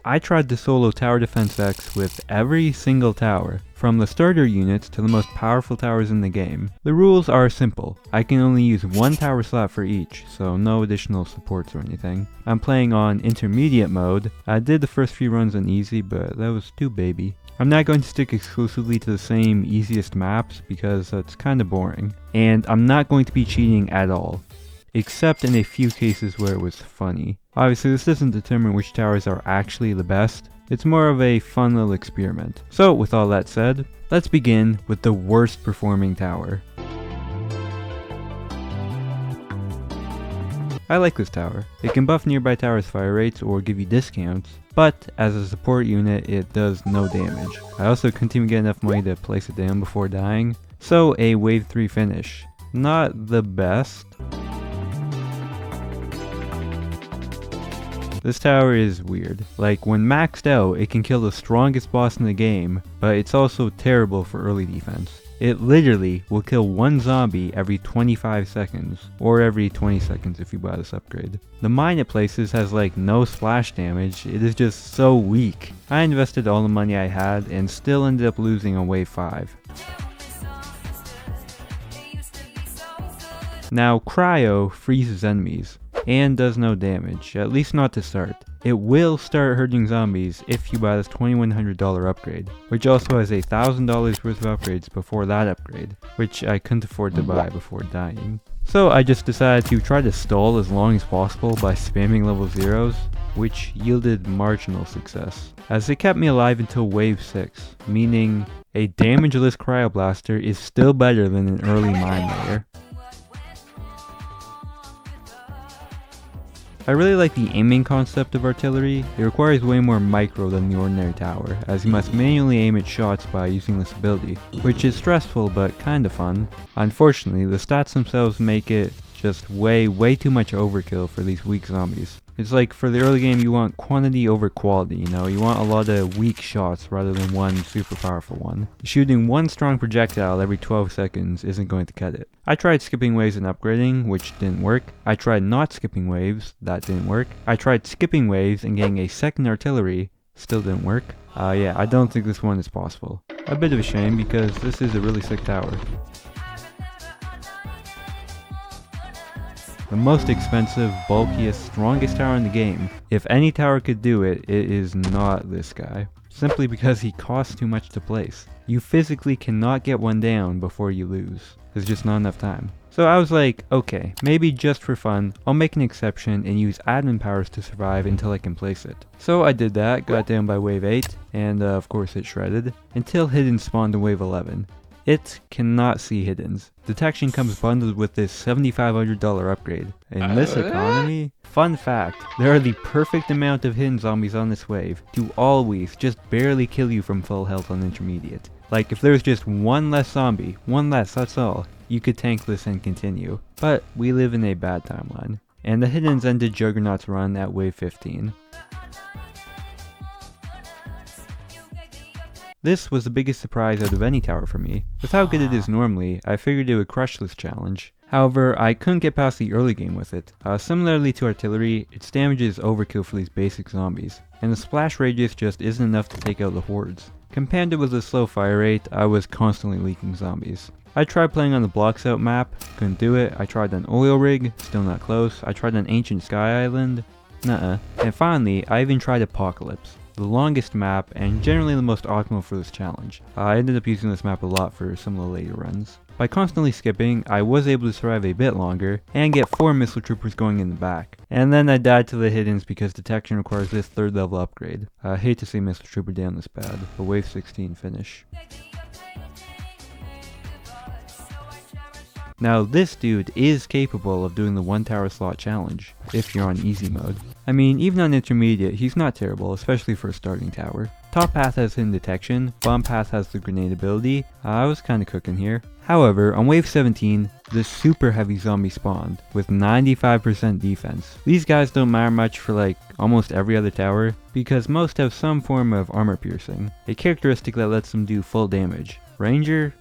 I tried to solo tower defense X with every single tower, from the starter units to the most powerful towers in the game. The rules are simple. I can only use one tower slot for each, so no additional supports or anything. I'm playing on intermediate mode. I did the first few runs on easy, but that was too baby. I'm not going to stick exclusively to the same easiest maps because that's kinda boring. And I'm not going to be cheating at all, except in a few cases where it was funny. Obviously this doesn't determine which towers are actually the best, it's more of a fun little experiment. So with all that said, let's begin with the worst performing tower. I like this tower. It can buff nearby towers' fire rates or give you discounts, but as a support unit it does no damage. I also couldn't even get enough money to place it down before dying, so a wave 3 finish. Not the best. This tower is weird. Like, when maxed out, it can kill the strongest boss in the game, but it's also terrible for early defense. It literally will kill one zombie every 25 seconds, or every 20 seconds if you buy this upgrade. The mine it places has like no splash damage, it is just so weak. I invested all the money I had and still ended up losing on wave 5. Now Cryo freezes enemies, and does no damage, at least not to start. It will start hurting zombies if you buy this $2,100 upgrade, which also has $1,000 worth of upgrades before that upgrade, which I couldn't afford to buy before dying. So I just decided to try to stall as long as possible by spamming level 0s, which yielded marginal success, as it kept me alive until wave 6, meaning a damageless Cryo Blaster is still better than an early mine layer. I really like the aiming concept of artillery. It requires way more micro than the ordinary tower, as you must manually aim at shots by using this ability, which is stressful but kinda fun. Unfortunately, the stats themselves make it just way too much overkill for these weak zombies. It's like, for the early game you want quantity over quality, you know, you want a lot of weak shots rather than one super powerful one. Shooting one strong projectile every 12 seconds isn't going to cut it. I tried skipping waves and upgrading, which didn't work. I tried not skipping waves, that didn't work. I tried skipping waves and getting a second artillery, still didn't work. Yeah, I don't think this one is possible. A bit of a shame because this is a really sick tower. The most expensive, bulkiest, strongest tower in the game. If any tower could do it, it is not this guy. Simply because he costs too much to place. You physically cannot get one down before you lose. There's just not enough time. So I was like, okay, maybe just for fun, I'll make an exception and use admin powers to survive until I can place it. So I did that, got down by wave 8, and of course it shredded, until hidden spawned in wave 11. It cannot see hiddens. Detection comes bundled with this $7,500 upgrade. In this economy, fun fact, there are the perfect amount of hidden zombies on this wave to always just barely kill you from full health on intermediate. Like, if there's just one less zombie, one less, that's all, you could tank this and continue. But we live in a bad timeline. And the hiddens ended Juggernaut's run at wave 15. This was the biggest surprise out of any tower for me. With how good it is normally, I figured it would crush this challenge. However, I couldn't get past the early game with it. Similarly to artillery, its damage is overkill for these basic zombies, and the splash radius just isn't enough to take out the hordes. Compounded with a slow fire rate, I was constantly leaking zombies. I tried playing on the blocks out map, couldn't do it. I tried an oil rig, still not close. I tried an ancient sky island, nuh-uh. And finally, I even tried Apocalypse, the longest map and generally the most optimal for this challenge. I ended up using this map a lot for some of the later runs. By constantly skipping, I was able to survive a bit longer and get 4 missile troopers going in the back. And then I died to the hiddens because detection requires this 3rd level upgrade. I hate to see missile trooper down this bad, but wave 16 finish. Now this dude is capable of doing the 1 tower slot challenge, if you're on easy mode. I mean, even on intermediate, he's not terrible, especially for a starting tower. Top path has hidden detection, bottom path has the grenade ability. I was kinda cooking here. However, on wave 17, the super heavy zombie spawned, with 95% defense. These guys don't matter much for like almost every other tower, because most have some form of armor piercing, a characteristic that lets them do full damage. Ranger?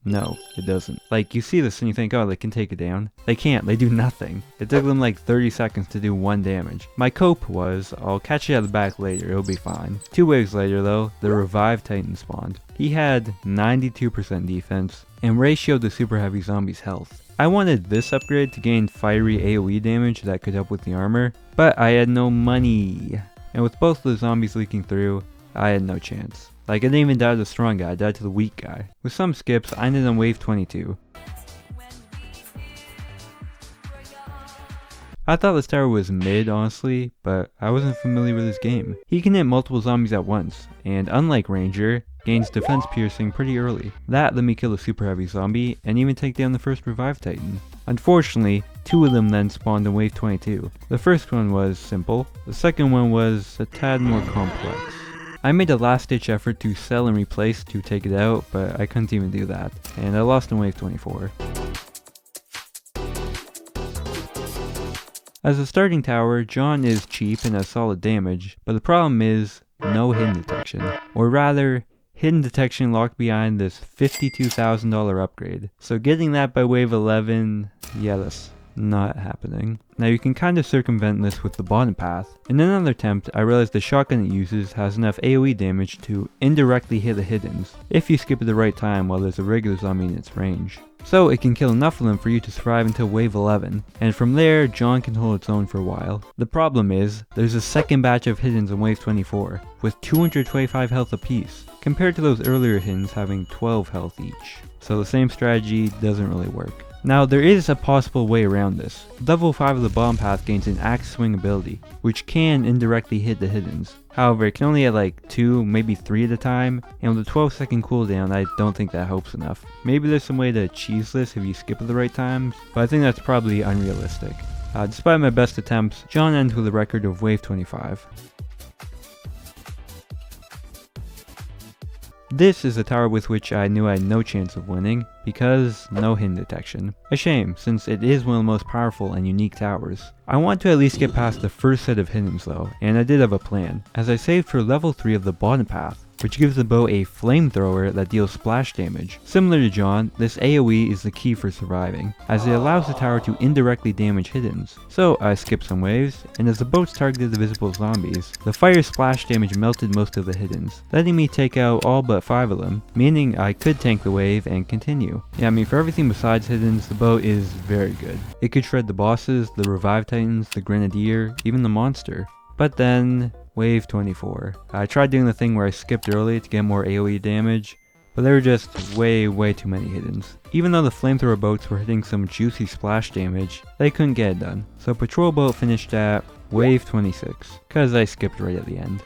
No, it doesn't. Like, you see this and you think, oh, they can take it down. They can't, they do nothing. It took them like 30 seconds to do 1 damage. My cope was, I'll catch you at the back later, it'll be fine. 2 waves later though, the revived Titan spawned. He had 92% defense, and ratioed the super heavy zombie's health. I wanted this upgrade to gain fiery AoE damage that could help with the armor, but I had no money. And with both the zombies leaking through, I had no chance. Like, I didn't even die to the strong guy, I died to the weak guy. With some skips, I ended on wave 22. I thought this tower was mid, honestly, but I wasn't familiar with this game. He can hit multiple zombies at once, and unlike Ranger, gains defense piercing pretty early. That let me kill a super heavy zombie, and even take down the first revived Titan. Unfortunately, 2 of them then spawned in wave 22. The first one was simple, the second one was a tad more complex. I made a last ditch effort to sell and replace to take it out, but I couldn't even do that, and I lost in wave 24. As a starting tower, John is cheap and has solid damage, but the problem is no hidden detection. Or rather, hidden detection locked behind this $52,000 upgrade. So getting that by wave 11, yeah, that's not happening. Now you can kind of circumvent this with the bottom path. In another attempt, I realized the shotgun it uses has enough AoE damage to indirectly hit the hiddens, if you skip at the right time while there's a regular zombie in its range. So it can kill enough of them for you to survive until wave 11, and from there, John can hold its own for a while. The problem is, there's a second batch of hiddens in wave 24, with 225 health apiece, compared to those earlier hiddens having 12 health each. So the same strategy doesn't really work. Now there is a possible way around this. Level 5 of the bottom path gains an axe swing ability, which can indirectly hit the hiddens. However, it can only hit like 2, maybe 3 at a time, and with a 12-second cooldown I don't think that helps enough. Maybe there's some way to cheese this if you skip at the right times, but I think that's probably unrealistic. Despite my best attempts, John ends with a record of wave 25. This is a tower with which I knew I had no chance of winning, because no hidden detection. A shame, since it is one of the most powerful and unique towers. I want to at least get past the first set of hiddens though, and I did have a plan, as I saved for level 3 of the bottom path, which gives the bow a flamethrower that deals splash damage. Similar to John, this AoE is the key for surviving, as it allows the tower to indirectly damage hiddens. So I skipped some waves, and as the boats targeted the visible zombies, the fire splash damage melted most of the hiddens, letting me take out all but 5 of them, meaning I could tank the wave and continue. Yeah, I mean, for everything besides hiddens, the bow is very good. It could shred the bosses, the revived titans, the grenadier, even the monster. But then, wave 24. I tried doing the thing where I skipped early to get more AoE damage, but there were just way too many hiddens. Even though the flamethrower boats were hitting some juicy splash damage, they couldn't get it done. So patrol boat finished at wave 26, cause I skipped right at the end.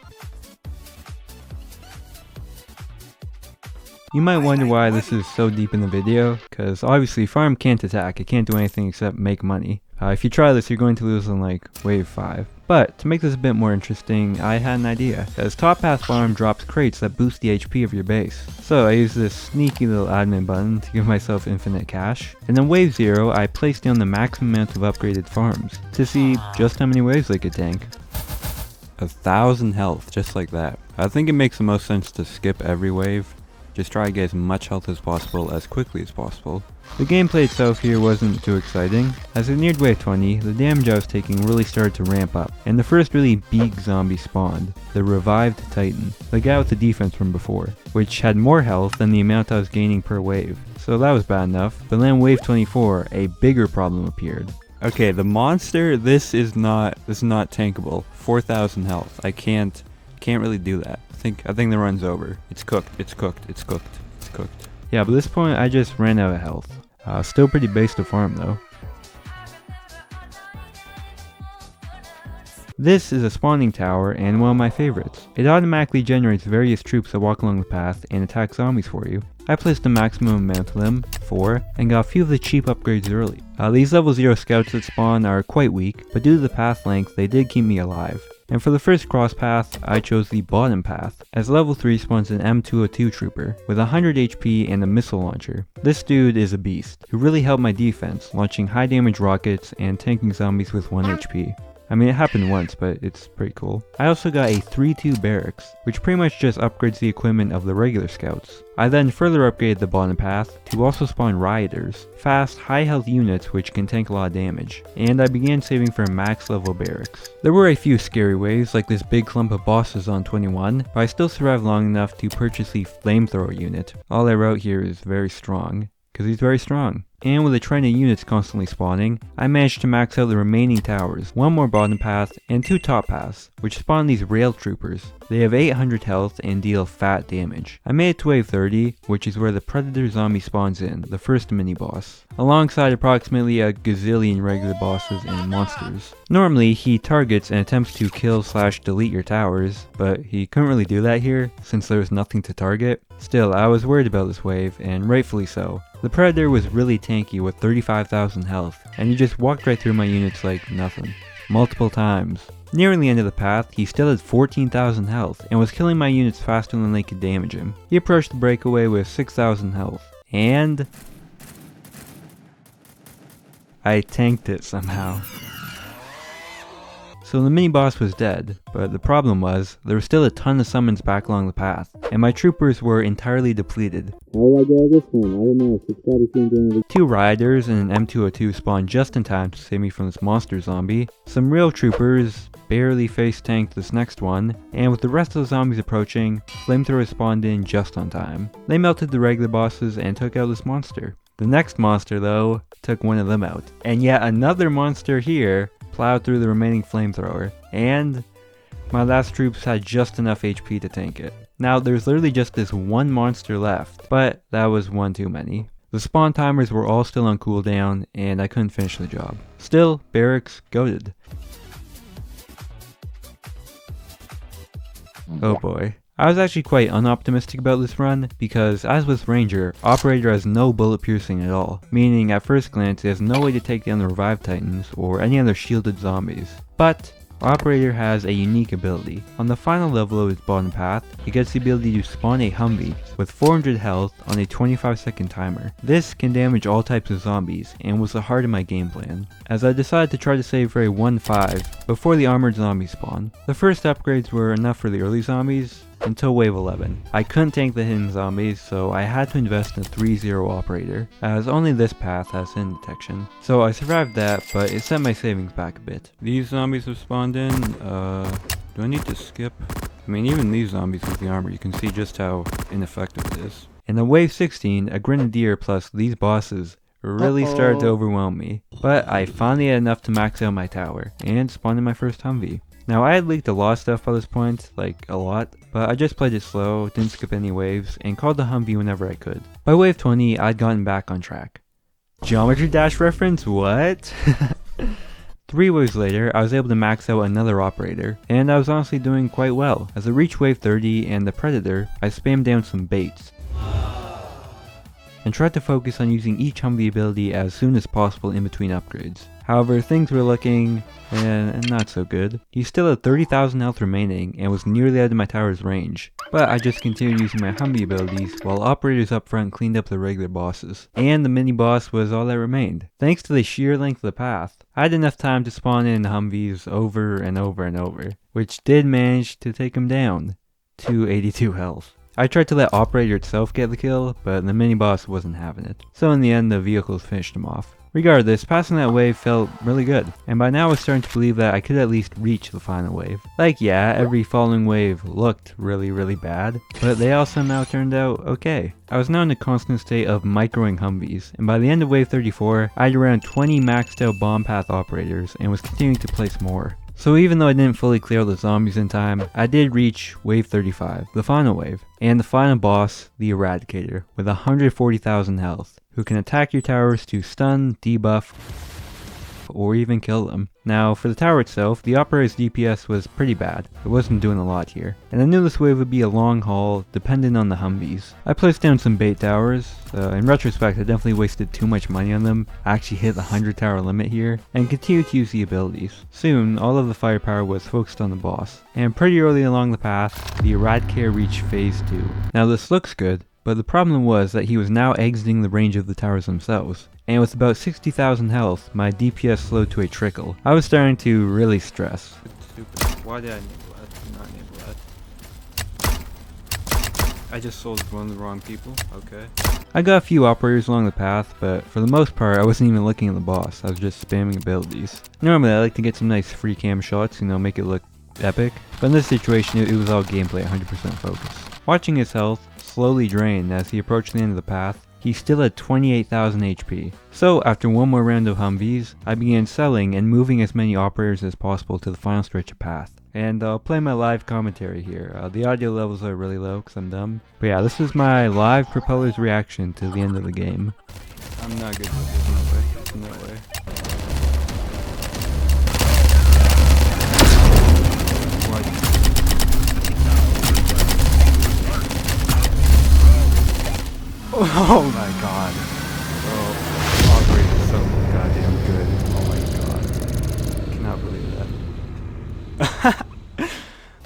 You might wonder why this is so deep in the video, cause obviously farm can't attack, it can't do anything except make money. If you try this, you're going to lose on like wave 5. But to make this a bit more interesting, I had an idea, as top path farm drops crates that boost the HP of your base. So I used this sneaky little admin button to give myself infinite cash, and then wave 0 I placed down the maximum amount of upgraded farms, to see just how many waves they could tank. 1,000 health, just like that. I think it makes the most sense to skip every wave. Just try to get as much health as possible as quickly as possible. The gameplay itself here wasn't too exciting. As it neared wave 20, the damage I was taking really started to ramp up, and the first really big zombie spawned, the revived Titan, the guy with the defense from before, which had more health than the amount I was gaining per wave. So that was bad enough, but then wave 24, a bigger problem appeared. Okay, the monster, this is not tankable. 4,000 health. I can't really do that. I think the run's over. It's cooked. Yeah, but at this point I just ran out of health. Still pretty base to farm though. This is a spawning tower and one of my favorites. It automatically generates various troops that walk along the path and attack zombies for you. I placed the maximum amount of them, 4, and got a few of the cheap upgrades early. These level 0 scouts that spawn are quite weak, but due to the path length they did keep me alive. And for the first cross path, I chose the bottom path, as level 3 spawns an M202 trooper, with 100 HP and a missile launcher. This dude is a beast, who really helped my defense, launching high damage rockets and tanking zombies with 1 HP. I mean, it happened once, but it's pretty cool. I also got a 3-2 Barracks, which pretty much just upgrades the equipment of the regular scouts. I then further upgraded the bottom path to also spawn rioters, fast, high health units which can tank a lot of damage, and I began saving for a max level barracks. There were a few scary waves like this big clump of bosses on 21, but I still survived long enough to purchase the flamethrower unit. All I wrote here is very strong, because he's very strong. And with a trend of units constantly spawning, I managed to max out the remaining towers, 1 more bottom path and 2 top paths, which spawn these rail troopers. They have 800 health and deal fat damage. I made it to wave 30, which is where the predator zombie spawns in, the first mini boss, alongside approximately a gazillion regular bosses and monsters. Normally, he targets and attempts to kill/delete your towers, but he couldn't really do that here, since there was nothing to target. Still, I was worried about this wave, and rightfully so. The Predator was really tanky with 35,000 health, and he just walked right through my units like nothing. Multiple times. Nearing the end of the path, he still had 14,000 health, and was killing my units faster than they could damage him. He approached the breakaway with 6,000 health, and I tanked it somehow. So the mini-boss was dead, but the problem was, there was still a ton of summons back along the path, and my troopers were entirely depleted. How will I get out of this one? I don't know. Subscribe if you enjoyed it. 2 rioters and an M202 spawned just in time to save me from this monster zombie. Some real troopers barely face tanked this next one, and with the rest of the zombies approaching, flamethrowers spawned in just on time. They melted the regular bosses and took out this monster. The next monster though, took one of them out. And yet another monster here plowed through the remaining flamethrower, and my last troops had just enough HP to tank it. Now there's literally just this one monster left, but that was one too many. The spawn timers were all still on cooldown, and I couldn't finish the job. Still, Barracks goated. Oh boy. I was actually quite unoptimistic about this run, because as with Ranger, Operator has no bullet piercing at all, meaning at first glance it has no way to take down the Revived Titans or any other shielded zombies. But Operator has a unique ability. On the final level of his bottom path, he gets the ability to spawn a Humvee with 400 health on a 25-second timer. This can damage all types of zombies, and was the heart of my game plan, as I decided to try to save for a 1-5 before the armored zombies spawn. The first upgrades were enough for the early zombies, until wave 11. I couldn't tank the hidden zombies, so I had to invest in a 3-0 operator, as only this path has hidden detection. So I survived that, but it set my savings back a bit. These zombies have spawned in. Do I need to skip? I mean, even these zombies with the armor, you can see just how ineffective it is. And then wave 16, a grenadier plus these bosses really started to overwhelm me. But I finally had enough to max out my tower, and spawned in my first Humvee. Now I had leaked a lot of stuff by this point, like a lot, but I just played it slow, didn't skip any waves, and called the Humvee whenever I could. By wave 20, I'd gotten back on track. Geometry Dash reference? What? 3 waves later, I was able to max out another operator, and I was honestly doing quite well. As I reached wave 30 and the Predator, I spammed down some baits, and tried to focus on using each Humvee ability as soon as possible in between upgrades. However, things were looking not so good. He still had 30,000 health remaining and was nearly out of my tower's range, but I just continued using my Humvee abilities while operators up front cleaned up the regular bosses. And the mini boss was all that remained. Thanks to the sheer length of the path, I had enough time to spawn in Humvees over and over and over, which did manage to take him down to 82 health. I tried to let Operator itself get the kill, but the mini boss wasn't having it. So in the end, the vehicles finished him off. Regardless, passing that wave felt really good, and by now I was starting to believe that I could at least reach the final wave. Like yeah, every following wave looked really bad, but they all somehow turned out okay. I was now in a constant state of microing Humvees, and by the end of wave 34, I had around 20 maxed out bomb path operators and was continuing to place more. So even though I didn't fully clear all the zombies in time, I did reach wave 35, the final wave, and the final boss, the Eradicator, with 140,000 health, who can attack your towers to stun, debuff, or even kill them. Now, for the tower itself, the operator's DPS was pretty bad. It wasn't doing a lot here, and I knew this wave would be a long haul, dependent on the Humvees. I placed down some bait towers. In retrospect, I definitely wasted too much money on them. I actually hit the 100 tower limit here, and continued to use the abilities. Soon, all of the firepower was focused on the boss, and pretty early along the path, the Eradicator reached phase 2. Now this looks good, but the problem was that he was now exiting the range of the towers themselves. And with about 60,000 health, my DPS slowed to a trickle. I was starting to really stress. Stupid. Why did I enable that? Not enable that. I just sold one of the wrong people. Okay. I got a few operators along the path, but for the most part I wasn't even looking at the boss. I was just spamming abilities. Normally I like to get some nice free cam shots, make it look epic. But in this situation it was all gameplay, 100% focus. Watching his health slowly drain as he approached the end of the path, he still had 28,000 HP. So after one more round of Humvees, I began selling and moving as many operators as possible to the final stretch of path. And I'll play my live commentary here. The audio levels are really low because I'm dumb. But yeah, this is my live propeller's reaction to the end of the game. I'm not good with this, no way. No way. Oh my god. Oh, operator is so goddamn good. Oh my god. I cannot believe that.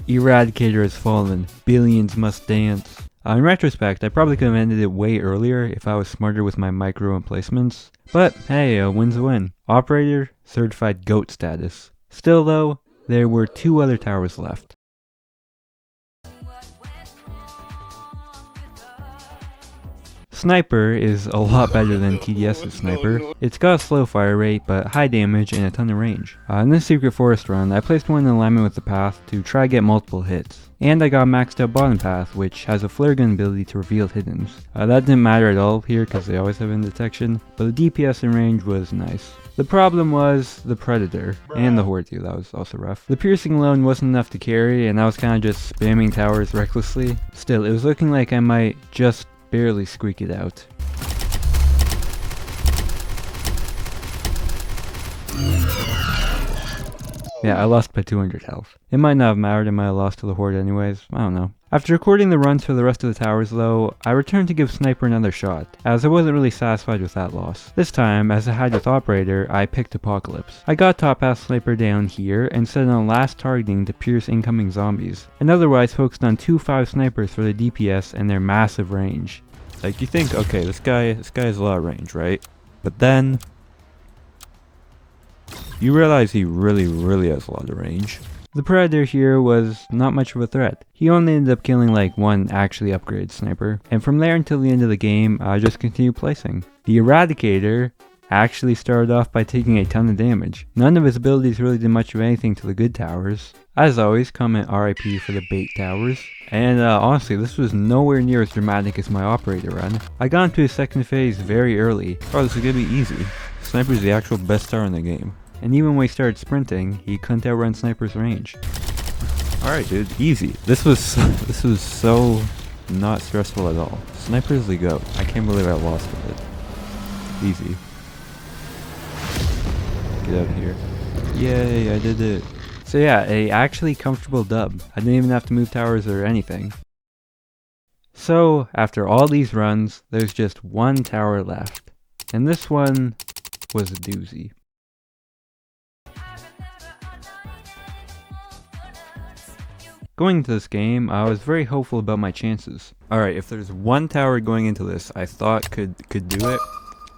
Eradicator has fallen. Billions must dance. In retrospect, I probably could have ended it way earlier if I was smarter with my micro emplacements. But hey, a win's a win. Operator, certified GOAT status. Still though, there were 2 other towers left. Sniper is a lot better than TDS's Sniper. It's got a slow fire rate, but high damage and a ton of range. In this Secret Forest run, I placed one in alignment with the path to try get multiple hits. And I got a maxed out bottom path, which has a flare gun ability to reveal hiddens. That didn't matter at all here because they always have in detection, but the DPS in range was nice. The problem was the Predator, and the Horde too, that was also rough. The piercing alone wasn't enough to carry, and I was kinda just spamming towers recklessly. Still, it was looking like I might just barely squeak it out. Yeah, I lost by 200 health. It might not have mattered, I might have lost to the Horde anyways, I don't know. After recording the runs for the rest of the towers though, I returned to give Sniper another shot, as I wasn't really satisfied with that loss. This time, as I had with Operator, I picked Apocalypse. I got top half Sniper down here and set on last targeting to pierce incoming zombies, and otherwise focused on 2-5 snipers for the DPS and their massive range. Like you think, okay, this guy has a lot of range, right? But then you realize he really has a lot of range. The Predator here was not much of a threat. He only ended up killing like one actually upgraded sniper, and from there until the end of the game, I just continued placing. The Eradicator actually started off by taking a ton of damage. None of his abilities really did much of anything to the good towers. As always, comment RIP for the bait towers. And honestly, this was nowhere near as dramatic as my Operator run. I got into his second phase very early. Oh, this is gonna be easy. Sniper's the actual best tower in the game. And even when he started sprinting, he couldn't outrun Sniper's range. Alright dude, easy. This was so not stressful at all. Sniper's the GOAT. I can't believe I lost with it. Easy. Get out of here. Yay, I did it. So yeah, a actually comfortable dub. I didn't even have to move towers or anything. So, after all these runs, there's just one tower left. And this one was a doozy. Going into this game, I was very hopeful about my chances. Alright, if there's one tower going into this I thought could do it,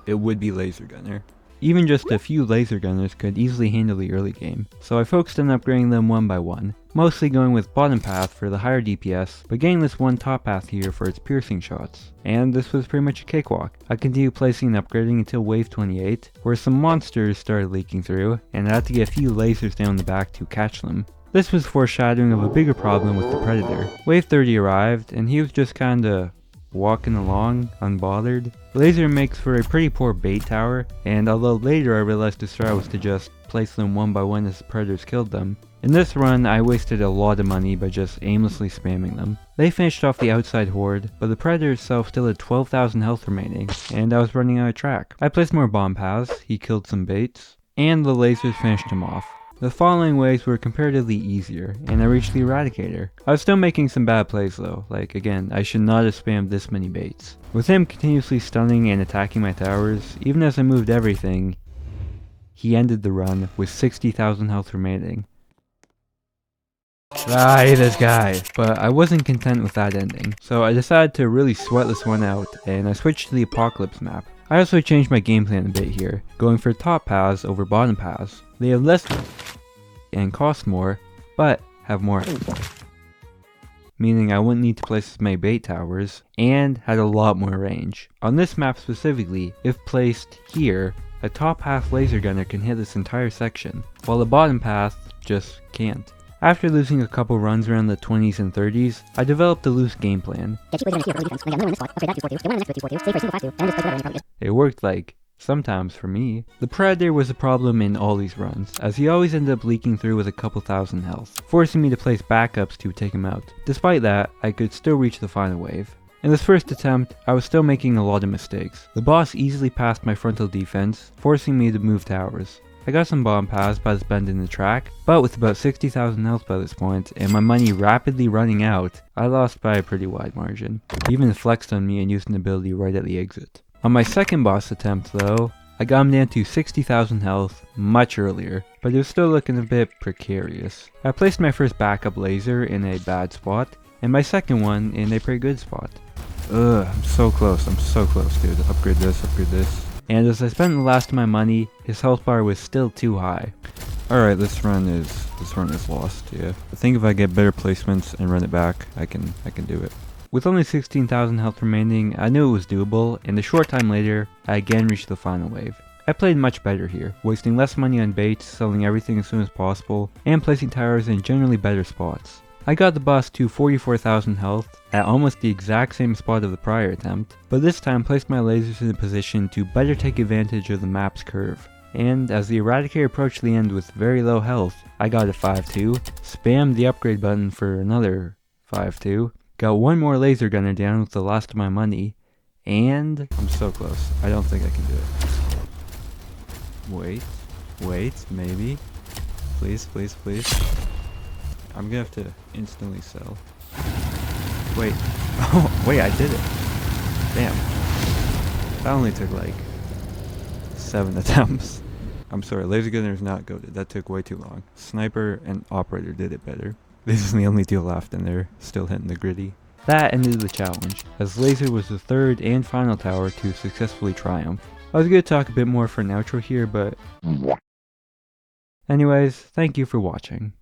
it would be Laser Gunner. Even just a few Laser Gunners could easily handle the early game, so I focused on upgrading them one by one, mostly going with bottom path for the higher DPS, but getting this one top path here for its piercing shots. And this was pretty much a cakewalk. I continued placing and upgrading until wave 28, where some monsters started leaking through, and I had to get a few lasers down the back to catch them. This was foreshadowing of a bigger problem with the Predator. Wave 30 arrived, and he was just kinda walking along, unbothered. Laser makes for a pretty poor bait tower, and although later I realized the strat was to just place them one by one as the Predators killed them, in this run I wasted a lot of money by just aimlessly spamming them. They finished off the outside horde, but the Predator itself still had 12,000 health remaining, and I was running out of track. I placed more bomb paths, he killed some baits, and the lasers finished him off. The following waves were comparatively easier, and I reached the Eradicator. I was still making some bad plays though, like again, I should not have spammed this many baits. With him continuously stunning and attacking my towers, even as I moved everything, he ended the run with 60,000 health remaining. Die, this guy. But I wasn't content with that ending, so I decided to really sweat this one out, and I switched to the Apocalypse map. I also changed my game plan a bit here, going for top paths over bottom paths. They have less and cost more, but have more, meaning I wouldn't need to place as many bait towers, and had a lot more range. On this map specifically, if placed here, a top half laser gunner can hit this entire section, while the bottom path just can't. After losing a couple runs around the 20s and 30s, I developed a loose game plan. It worked like, sometimes for me. The Predator was a problem in all these runs, as he always ended up leaking through with a couple thousand health, forcing me to place backups to take him out. Despite that, I could still reach the final wave. In this first attempt, I was still making a lot of mistakes. The boss easily passed my frontal defense, forcing me to move towers. I got some bomb paths by this bend in the track, but with about 60,000 health by this point, and my money rapidly running out, I lost by a pretty wide margin. He even flexed on me and used an ability right at the exit. On my second boss attempt though, I got him down to 60,000 health much earlier, but it was still looking a bit precarious. I placed my first backup laser in a bad spot, and my second one in a pretty good spot. Ugh, I'm so close, dude. Upgrade this. And as I spent the last of my money, his health bar was still too high. Alright, this run is lost, yeah. I think if I get better placements and run it back, I can do it. With only 16,000 health remaining, I knew it was doable, and a short time later, I again reached the final wave. I played much better here, wasting less money on baits, selling everything as soon as possible, and placing towers in generally better spots. I got the boss to 44,000 health at almost the exact same spot of the prior attempt, but this time placed my lasers in a position to better take advantage of the map's curve. And as the Eradicator approached the end with very low health, I got a 5-2, spammed the upgrade button for another 5-2, got one more laser gunner down with the last of my money, and I'm so close. I don't think I can do it. Wait, maybe. Please. I'm gonna have to instantly sell. Wait. Oh, wait, I did it. Damn. That only took like 7 attempts. I'm sorry, laser gunner is not goated. That took way too long. Sniper and operator did it better. This is the only two left and they're still hitting the gritty. That ended the challenge, as laser was the third and final tower to successfully triumph. I was gonna talk a bit more for an outro here, but anyways, thank you for watching.